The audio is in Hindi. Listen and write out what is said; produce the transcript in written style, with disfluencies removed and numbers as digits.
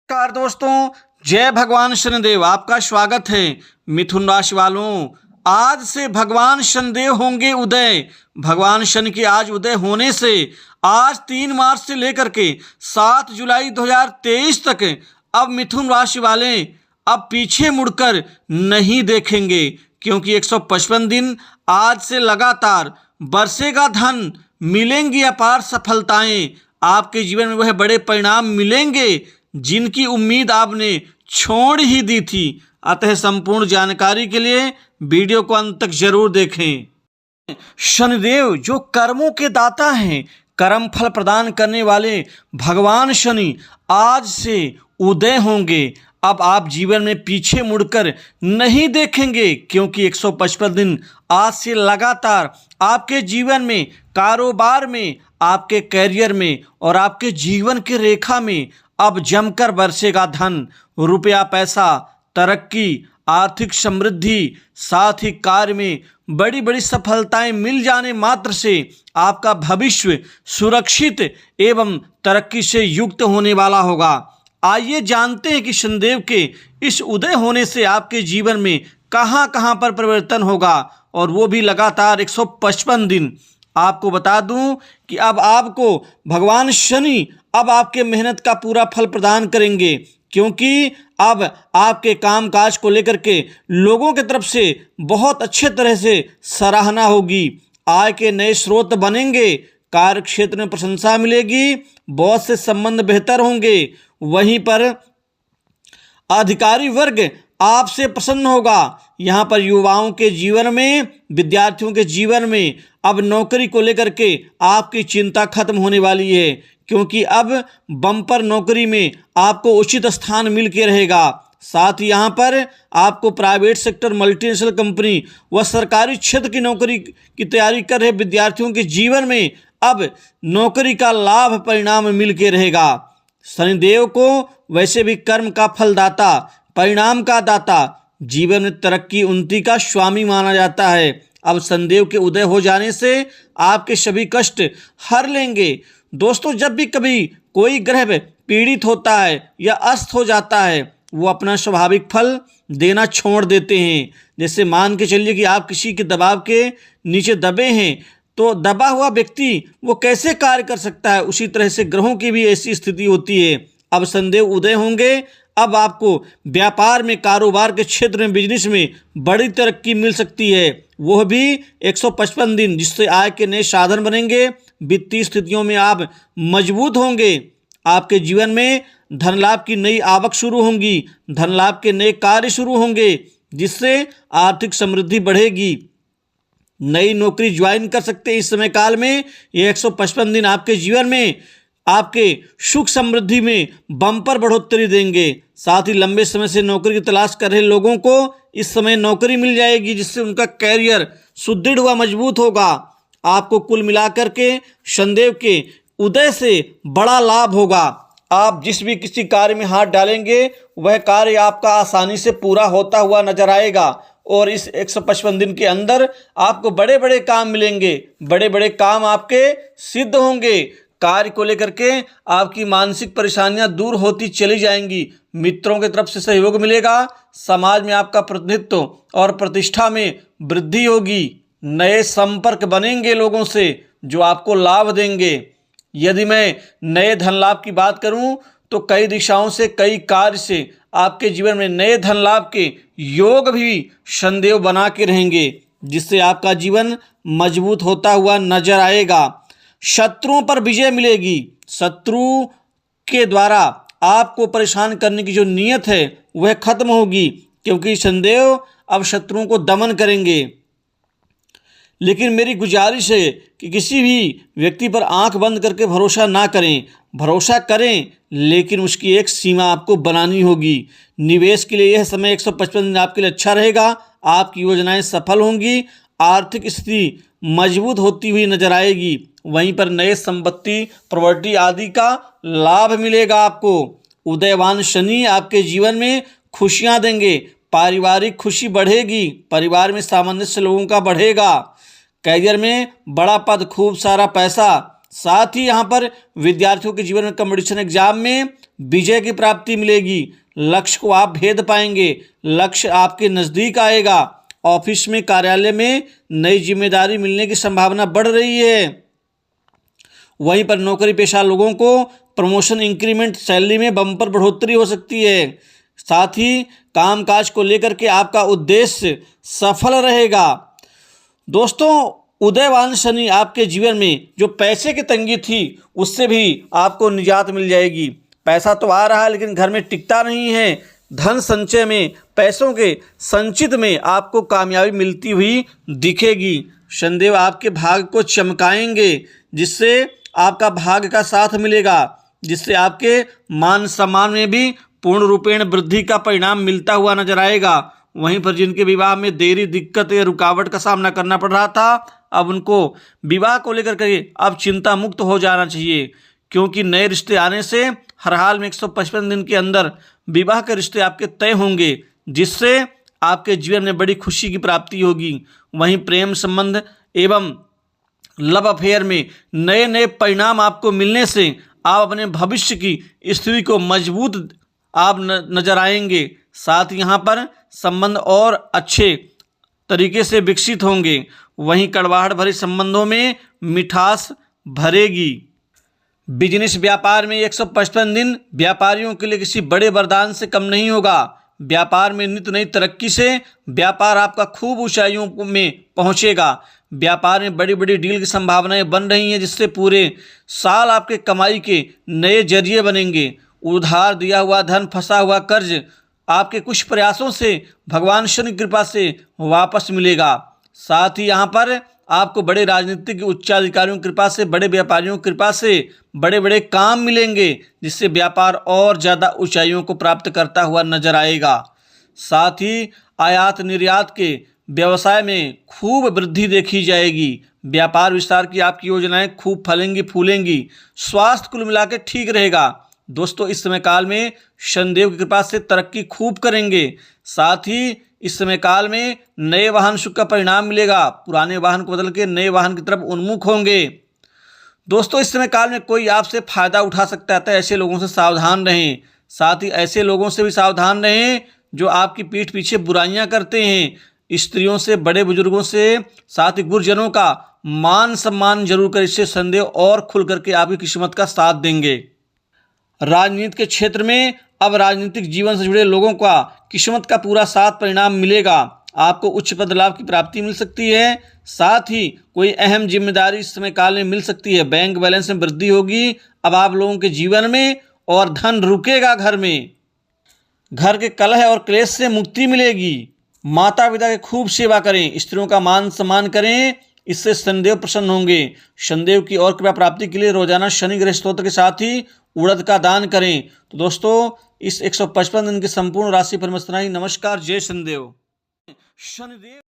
नमस्कार दोस्तों, जय भगवान शनिदेव। आपका स्वागत है। मिथुन राशि वालों, आज से भगवान शनिदेव होंगे उदय। भगवान शनि की आज उदय होने से आज 3 मार्च से लेकर के 7 जुलाई 2023 तक अब मिथुन राशि वाले अब पीछे मुड़कर नहीं देखेंगे, क्योंकि 155 दिन आज से लगातार बरसेगा धन, मिलेंगी अपार सफलताएं। आपके जीवन में वह बड़े परिणाम मिलेंगे जिनकी उम्मीद आपने छोड़ ही दी थी। अतः संपूर्ण जानकारी के लिए वीडियो को अंत तक जरूर देखें। शनिदेव जो कर्मों के दाता हैं, कर्म फल प्रदान करने वाले भगवान शनि आज से उदय होंगे। अब आप जीवन में पीछे मुड़कर नहीं देखेंगे, क्योंकि 155 दिन आज से लगातार आपके जीवन में, कारोबार में, आपके करियर में और आपके जीवन के रेखा में अब जमकर बरसेगा धन, रुपया पैसा, तरक्की, आर्थिक समृद्धि, साथ ही कार्य में बड़ी बड़ी सफलताएं मिल जाने मात्र से आपका भविष्य सुरक्षित एवं तरक्की से युक्त होने वाला होगा। आइए जानते हैं कि शनिदेव के इस उदय होने से आपके जीवन में कहां कहां पर परिवर्तन होगा, और वो भी लगातार 155 दिन। आपको बता दूं कि अब आपको भगवान शनि अब आपके मेहनत का पूरा फल प्रदान करेंगे, क्योंकि अब आपके कामकाज को लेकर के लोगों की तरफ से बहुत अच्छे तरह से सराहना होगी। आय के नए स्रोत बनेंगे, कार्य क्षेत्र में प्रशंसा मिलेगी, बॉस से संबंध बेहतर होंगे। वहीं पर अधिकारी वर्ग आपसे प्रसन्न होगा। यहाँ पर युवाओं के जीवन में, विद्यार्थियों के जीवन में अब नौकरी को लेकर के आपकी चिंता खत्म होने वाली है, क्योंकि अब बम्पर नौकरी में आपको उचित स्थान मिल के रहेगा। साथ ही यहाँ पर आपको प्राइवेट सेक्टर, मल्टीनेशनल कंपनी व सरकारी क्षेत्र की नौकरी की तैयारी कर रहे विद्यार्थियों के जीवन में अब नौकरी का लाभ परिणाम मिल के रहेगा। शनिदेव को वैसे भी कर्म का फलदाता, परिणाम का दाता, जीवन में तरक्की, उन्नति का स्वामी माना जाता है। अब शनिदेव के उदय हो जाने से आपके सभी कष्ट हर लेंगे। दोस्तों, जब भी कभी कोई ग्रह पीड़ित होता है या अस्त हो जाता है, वो अपना स्वाभाविक फल देना छोड़ देते हैं। जैसे मान के चलिए कि आप किसी के दबाव के नीचे दबे हैं, तो दबा हुआ व्यक्ति वो कैसे कार्य कर सकता है, उसी तरह से ग्रहों की भी ऐसी स्थिति होती है। अब शनिदेव उदय होंगे, अब आपको व्यापार में, कारोबार के क्षेत्र में, बिजनेस में बड़ी तरक्की मिल सकती है, वह भी 155 दिन, जिससे आय के नए साधन बनेंगे। वित्तीय स्थितियों में आप मजबूत होंगे। आपके जीवन में धन लाभ की नई आवक शुरू होंगी, धन लाभ के नए कार्य शुरू होंगे, जिससे आर्थिक समृद्धि बढ़ेगी। नई नौकरी ज्वाइन कर सकते हैं इस समय काल में। ये 155 दिन आपके जीवन में आपके सुख समृद्धि में बम्पर बढ़ोतरी देंगे। साथ ही लंबे समय से नौकरी की तलाश कर रहे लोगों को इस समय नौकरी मिल जाएगी, जिससे उनका कैरियर सुदृढ़ व मजबूत होगा। आपको कुल मिलाकर के शनिदेव के उदय से बड़ा लाभ होगा। आप जिस भी किसी कार्य में हाथ डालेंगे, वह कार्य आपका आसानी से पूरा होता हुआ नजर आएगा, और इस 155 दिन के अंदर आपको बड़े बड़े काम मिलेंगे, बड़े बड़े काम आपके सिद्ध होंगे। कार्य को लेकर के आपकी मानसिक परेशानियां दूर होती चली जाएंगी। मित्रों की तरफ से सहयोग मिलेगा। समाज में आपका प्रतिनिधित्व और प्रतिष्ठा में वृद्धि होगी। नए संपर्क बनेंगे लोगों से जो आपको लाभ देंगे। यदि मैं नए धन लाभ की बात करूं, तो कई दिशाओं से, कई कार्य से आपके जीवन में नए धन लाभ के योग भी शनिदेव बना के रहेंगे, जिससे आपका जीवन मजबूत होता हुआ नजर आएगा। शत्रुओं पर विजय मिलेगी। शत्रु के द्वारा आपको परेशान करने की जो नीयत है वह खत्म होगी, क्योंकि शनिदेव अब शत्रुओं को दमन करेंगे। लेकिन मेरी गुजारिश है कि किसी भी व्यक्ति पर आंख बंद करके भरोसा ना करें। भरोसा करें, लेकिन उसकी एक सीमा आपको बनानी होगी। निवेश के लिए यह समय 155 दिन आपके लिए अच्छा रहेगा। आपकी योजनाएं सफल होंगी। आर्थिक स्थिति मजबूत होती हुई नजर आएगी। वहीं पर नए संपत्ति, प्रॉपर्टी आदि का लाभ मिलेगा आपको। उदयवान शनि आपके जीवन में खुशियां देंगे। पारिवारिक खुशी बढ़ेगी। परिवार में सामंजस्य लोगों का बढ़ेगा। करियर में बड़ा पद, खूब सारा पैसा, साथ ही यहाँ पर विद्यार्थियों के जीवन में कंपटीशन एग्जाम में विजय की प्राप्ति मिलेगी। लक्ष्य को आप भेद पाएंगे, लक्ष्य आपके नज़दीक आएगा। ऑफिस में, कार्यालय में नई जिम्मेदारी मिलने की संभावना बढ़ रही है। वहीं पर नौकरी पेशा लोगों को प्रमोशन, इंक्रीमेंट, सैलरी में बम्पर बढ़ोतरी हो सकती है। साथ ही कामकाज को लेकर के आपका उद्देश्य सफल रहेगा। दोस्तों, उदयवान शनि आपके जीवन में जो पैसे की तंगी थी उससे भी आपको निजात मिल जाएगी। पैसा तो आ रहा है लेकिन घर में टिकता नहीं है। धन संचय में, पैसों के संचित में आपको कामयाबी मिलती हुई दिखेगी। शनिदेव आपके भाग्य को चमकाएंगे, जिससे आपका भाग्य का साथ मिलेगा, जिससे आपके मान सम्मान में भी पूर्ण रूपेण वृद्धि का परिणाम मिलता हुआ नजर आएगा। वहीं पर जिनके विवाह में देरी, दिक्कत या रुकावट का सामना करना पड़ रहा था, अब उनको विवाह को लेकर के अब चिंता मुक्त हो जाना चाहिए, क्योंकि नए रिश्ते आने से हर हाल में 155 दिन के अंदर विवाह के रिश्ते आपके तय होंगे, जिससे आपके जीवन में बड़ी खुशी की प्राप्ति होगी। वहीं प्रेम संबंध एवं लव अफेयर में नए नए परिणाम आपको मिलने से आप अपने भविष्य की स्थिति को मजबूत आप नजर आएंगे। साथ ही यहाँ पर संबंध और अच्छे तरीके से विकसित होंगे। वहीं कड़वाहट भरे संबंधों में मिठास भरेगी। बिजनेस व्यापार में 155 दिन व्यापारियों के लिए किसी बड़े वरदान से कम नहीं होगा। व्यापार में नित नई तरक्की से व्यापार आपका खूब ऊंचाइयों में पहुंचेगा। व्यापार में बड़ी बड़ी डील की संभावनाएं बन रही हैं, जिससे पूरे साल आपके कमाई के नए जरिए बनेंगे। उधार दिया हुआ धन, फंसा हुआ कर्ज आपके कुछ प्रयासों से भगवान शनि की कृपा से वापस मिलेगा। साथ ही यहाँ पर आपको बड़े राजनीतिक उच्चाधिकारियों की कृपा से, बड़े व्यापारियों की कृपा से बड़े बड़े काम मिलेंगे, जिससे व्यापार और ज़्यादा ऊंचाइयों को प्राप्त करता हुआ नजर आएगा। साथ ही आयात निर्यात के व्यवसाय में खूब वृद्धि देखी जाएगी। व्यापार विस्तार की आपकी योजनाएं खूब फलेंगी, फूलेंगी। स्वास्थ्य कुल मिला के ठीक रहेगा। दोस्तों, इस समय काल में शनिदेव की कृपा से तरक्की खूब करेंगे। साथ ही इस समय काल में नए वाहन सुख का परिणाम मिलेगा। पुराने वाहन को बदल के नए वाहन की तरफ उन्मुख होंगे। दोस्तों, इस समय काल में कोई आपसे फायदा उठा सकता है, तो ऐसे लोगों से सावधान रहें। साथ ही ऐसे लोगों से भी सावधान रहें जो आपकी पीठ पीछे बुराइयां करते हैं। स्त्रियों से, बड़े बुजुर्गों से, साथ ही गुरुजनों का मान सम्मान जरूर करें। इससे शनिदेव और खुल करके आपकी किस्मत का साथ देंगे। राजनीति के क्षेत्र में अब राजनीतिक जीवन से जुड़े लोगों का किस्मत का पूरा साथ परिणाम मिलेगा। आपको उच्च पद लाभ की प्राप्ति मिल सकती है। साथ ही कोई अहम जिम्मेदारी इस समय काल में मिल सकती है। बैंक बैलेंस में वृद्धि होगी अब आप लोगों के जीवन में, और धन रुकेगा घर में। घर के कलह और क्लेश से मुक्ति मिलेगी। माता पिता की खूब सेवा करें, स्त्रियों का मान सम्मान करें, इससे शनिदेव प्रसन्न होंगे। शनिदेव की और कृपा प्राप्ति के लिए रोजाना शनि ग्रह स्तोत्र के साथ ही उड़द का दान करें। तो दोस्तों, इस 155 दिन की संपूर्ण राशि पर इतना ही। नमस्कार, जय शनिदेव। शनिदेव